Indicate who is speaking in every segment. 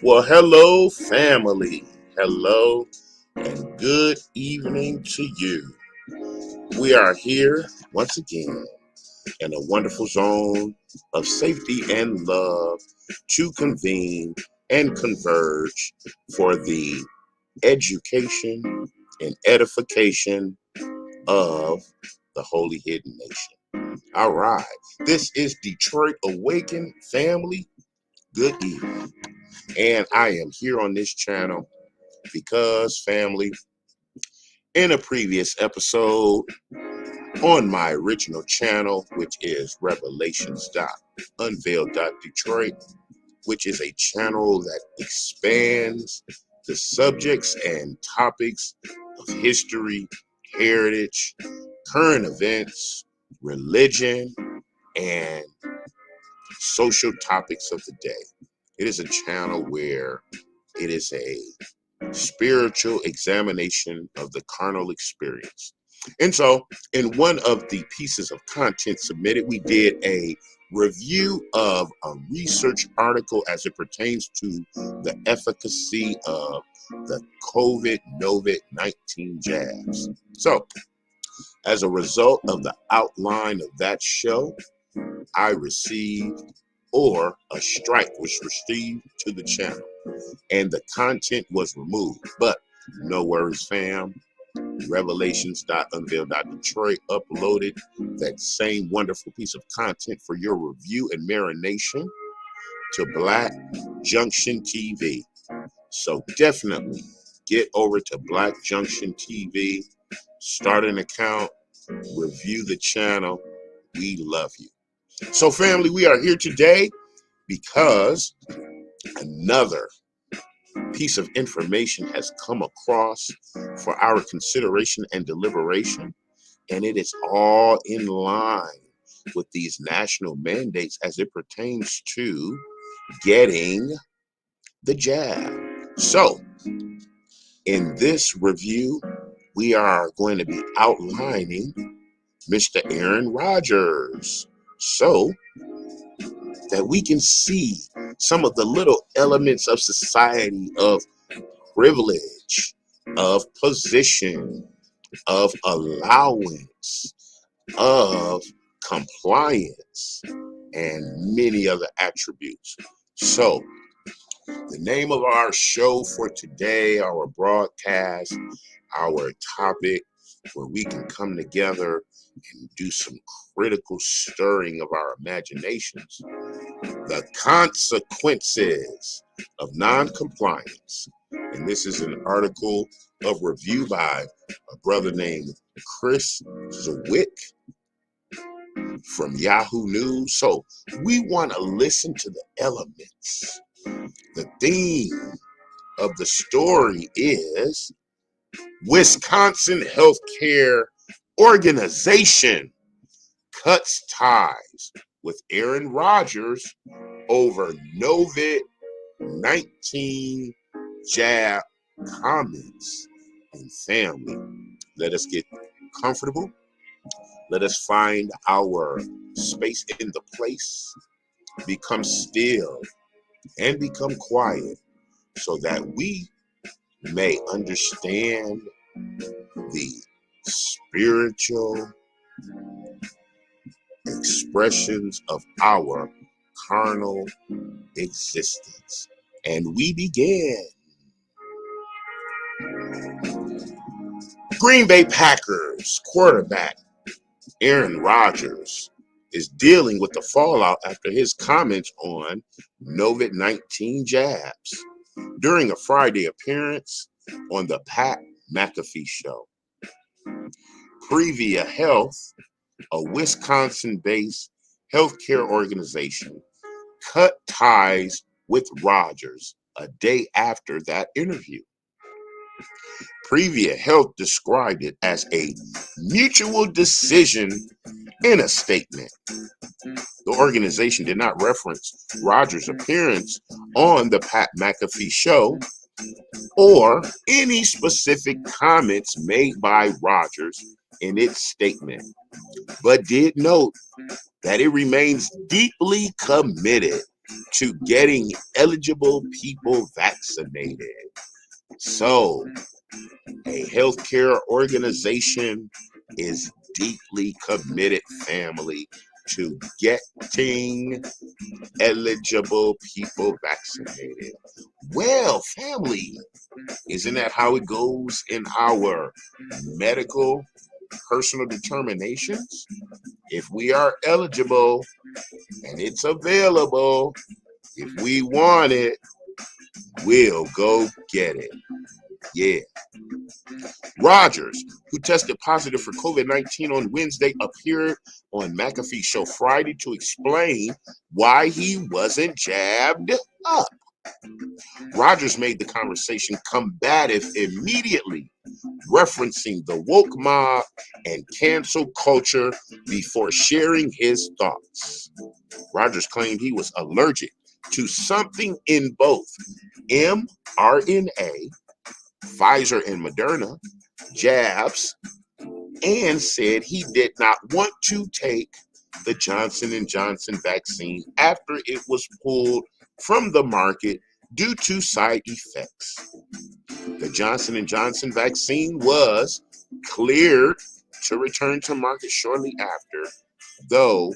Speaker 1: Well, hello, family. Hello, and good evening to you. We are here once again in a wonderful zone of safety and love to convene and converge for the education and edification of the Holy Hidden Nation. All right. This is Detroit Awakened family. Good evening. And I am here on this channel because, family, in a previous episode on my original channel, which is Revelations.Unveiled.Detroit, which is a channel that expands the subjects and topics of history, heritage, current events, religion, and social topics of the day. It is a channel where it is a spiritual examination of the carnal experience. And so, in one of the pieces of content submitted, we did a review of a research article as it pertains to the efficacy of the COVID-19 jabs. So, as a result of the outline of that show, I received, or a strike was received to the channel, and the content was removed. But no worries, fam. Revelations.Unveiled.Detroit uploaded that same wonderful piece of content for your review and marination to Black Junction TV. So definitely get over to Black Junction TV, start an account, review the channel. We love you. So, family, we are here today because another piece of information has come across for our consideration and deliberation, and it is all in line with these national mandates as it pertains to getting the jab. So, in this review, we are going to be outlining Mr. Aaron Rodgers so that we can see some of the little elements of society, of privilege, of position, of allowance, of compliance, and many other attributes. So, the name of our show for today, our broadcast, our topic, where we can come together and do some critical stirring of our imaginations: the consequences of noncompliance. And this is an article of review by a brother named Chris Zwick from Yahoo News. So we want to listen to the elements. The theme of the story is Wisconsin Healthcare Organization cuts ties with Aaron Rodgers over COVID-19 jab comments. And family, let us get comfortable. Let us find our space in the place, become still, and become quiet so that we may understand the spiritual expressions of our carnal existence. And we begin. Green Bay Packers quarterback Aaron Rodgers is dealing with the fallout after his comments on COVID-19 jabs during a Friday appearance on the Pat McAfee Show. Previa Health, a Wisconsin-based healthcare organization, cut ties with Rodgers a day after that interview. Previa Health described it as a mutual decision in a statement. The organization did not reference Rodgers' appearance on the Pat McAfee Show or any specific comments made by Rodgers in its statement, but did note that it remains deeply committed to getting eligible people vaccinated. So, a healthcare organization is deeply committed, family, to getting eligible people vaccinated. Well, family, isn't that how it goes in our medical personal determinations? If we are eligible and it's available, if we want it, we'll go get it. Yeah. Rogers, who tested positive for COVID-19 on Wednesday, appeared on McAfee's show Friday to explain why he wasn't jabbed up. Rogers made the conversation combative immediately, referencing the woke mob and cancel culture before sharing his thoughts. Rogers claimed he was allergic to something in both mRNA, Pfizer and Moderna, jabs, and said he did not want to take the Johnson & Johnson vaccine after it was pulled from the market due to side effects. The Johnson & Johnson vaccine was cleared to return to market shortly after, though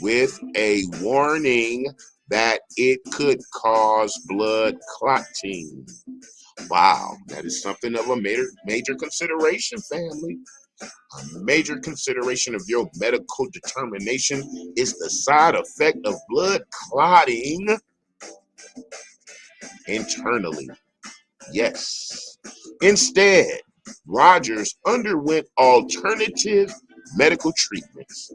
Speaker 1: with a warning that it could cause blood clotting. Wow, that is something of a major consideration, family. A major consideration of your medical determination is the side effect of blood clotting internally. Yes. Instead, Rogers underwent alternative medical treatments.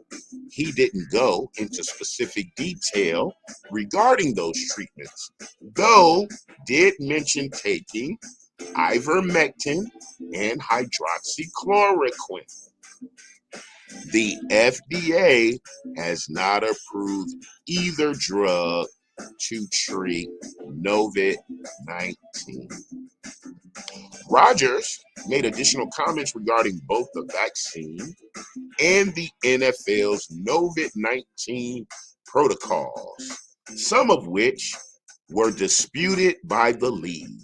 Speaker 1: He didn't go into specific detail regarding those treatments, though did mention taking ivermectin and hydroxychloroquine. The FDA has not approved either drug to treat COVID-19. Rogers made additional comments regarding both the vaccine and the NFL's COVID-19 protocols, some of which were disputed by the league.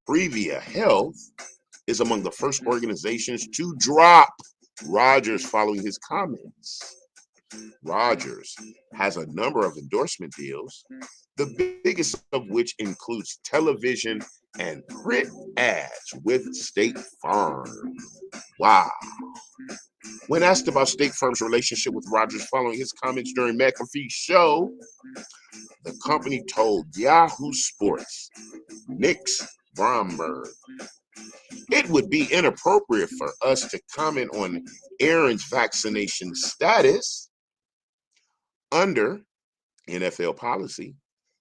Speaker 1: Previa Health is among the first organizations to drop Rogers following his comments. Rogers has a number of endorsement deals, the biggest of which includes television and print ads with State Farm. Wow. When asked about State Farm's relationship with Rogers following his comments during McAfee's show, the company told Yahoo Sports, Nick's Bromberg, it would be inappropriate for us to comment on Aaron's vaccination status. Under NFL policy,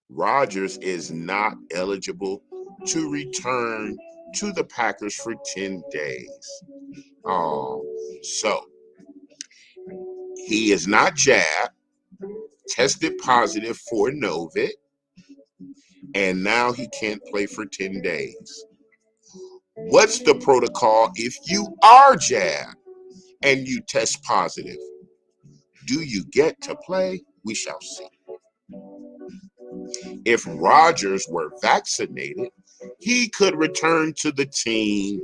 Speaker 1: Rodgers is not eligible to return to the Packers for 10 days. So he is not jabbed, tested positive for Novit, and now he can't play for 10 days. What's the protocol if you are jabbed and you test positive? Do you get to play? We shall see. If Rodgers were vaccinated, he could return to the team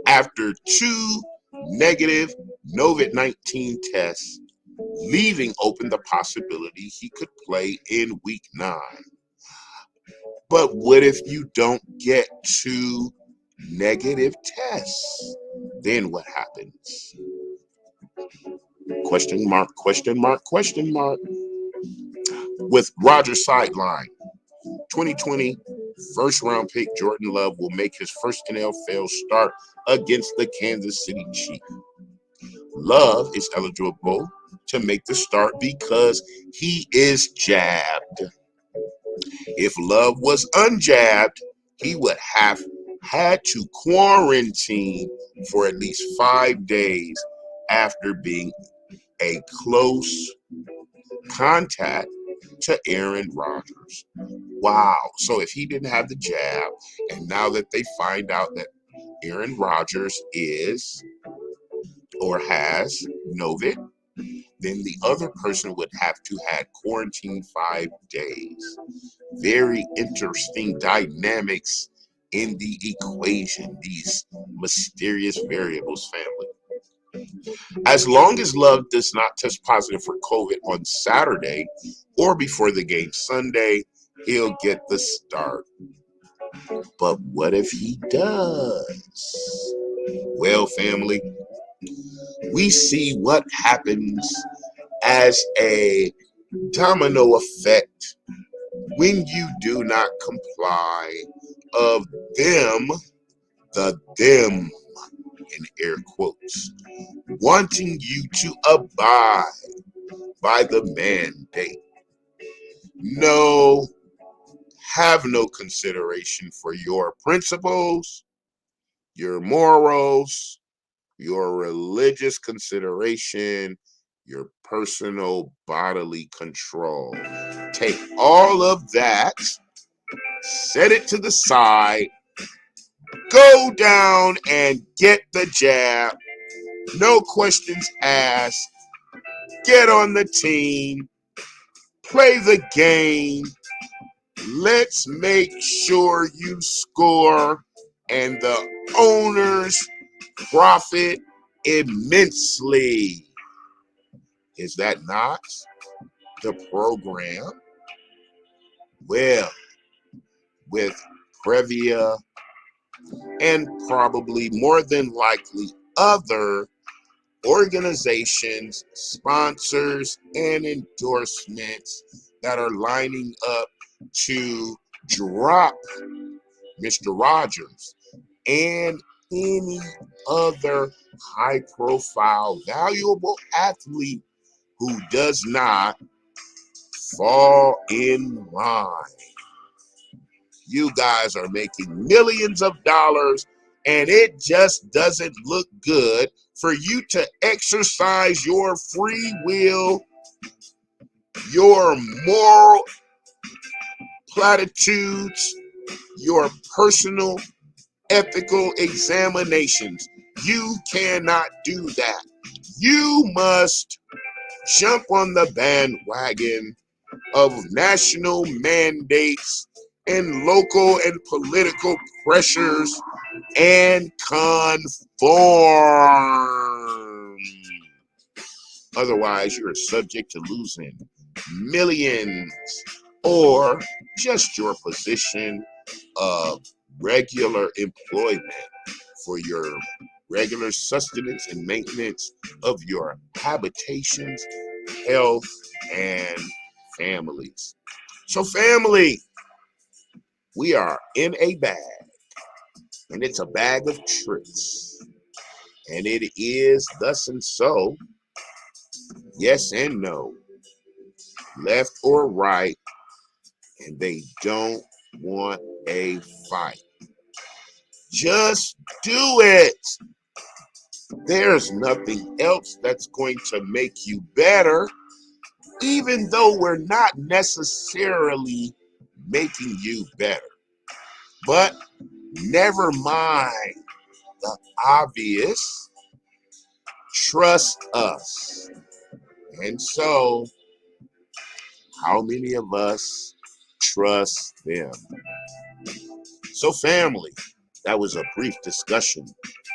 Speaker 1: after 2 negative COVID-19 tests, leaving open the possibility he could play in week 9. But what if you don't get 2 negative tests? Then what happens? Question mark, question mark, question mark. With Rodgers sidelined, 2020 first round pick Jordan Love will make his first NFL start against the Kansas City Chiefs. Love is eligible to make the start because he is jabbed. If Love was unjabbed, he would have had to quarantine for at least 5 days after being a close contact to Aaron Rodgers. Wow. So if he didn't have the jab, and now that they find out that Aaron Rodgers is or has Novit, then the other person would have to have quarantined 5 days. Very interesting dynamics in the equation, these mysterious variables, family. As long as Love does not test positive for COVID on Saturday or before the game Sunday, he'll get the start. But what if he does? Well, family, we see what happens as a domino effect when you do not comply of them in air quotes, wanting you to abide by the mandate. No, have no consideration for your principles, your morals, your religious consideration, your personal bodily control. Take all of that, set it to the side, go down and get the jab. No questions asked. Get on the team. Play the game. Let's make sure you score and the owners profit immensely. Is that not the program? Well, with Previa and probably more than likely other organizations, sponsors, and endorsements that are lining up to drop Mr. Rogers and any other high profile, valuable athlete who does not fall in line. You guys are making millions of dollars, and it just doesn't look good for you to exercise your free will, your moral platitudes, your personal ethical examinations. You cannot do that. You must jump on the bandwagon of national mandates and local and political pressures and conform. Otherwise, you're subject to losing millions or just your position of regular employment for your regular sustenance and maintenance of your habitations, health, and families. So, family, we are in a bag, and it's a bag of tricks. And it is thus and so, yes and no, left or right, and they don't want a fight. Just do it. There's nothing else that's going to make you better, even though we're not necessarily making you better. But never mind the obvious. Trust us. And so, how many of us trust them? So, family, that was a brief discussion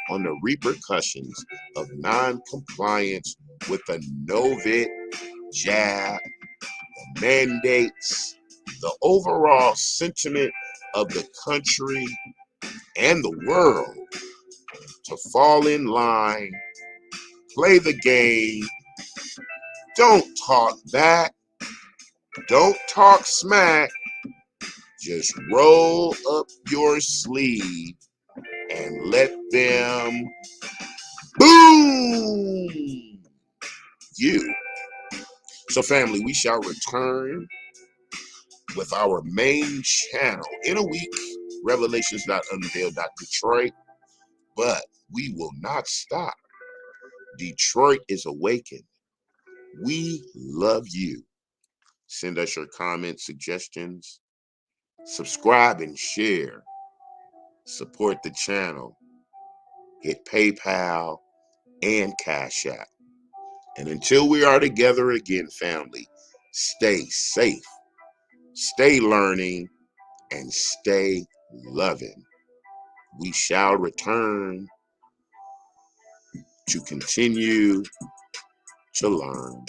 Speaker 1: on the repercussions of non-compliance with the Novit jab, the mandates, the overall sentiment of the country and the world to fall in line, play the game, don't talk back, don't talk smack, just roll up your sleeve and let them boom you. So, family, we shall return with our main channel in a week, Revelations.Unveiled.Detroit. But we will not stop. Detroit is awakened. We love you. Send us your comments, suggestions, subscribe and share. Support the channel. Hit PayPal and Cash App. And until we are together again, family, stay safe, stay learning, and stay loving. We shall return to continue to learn.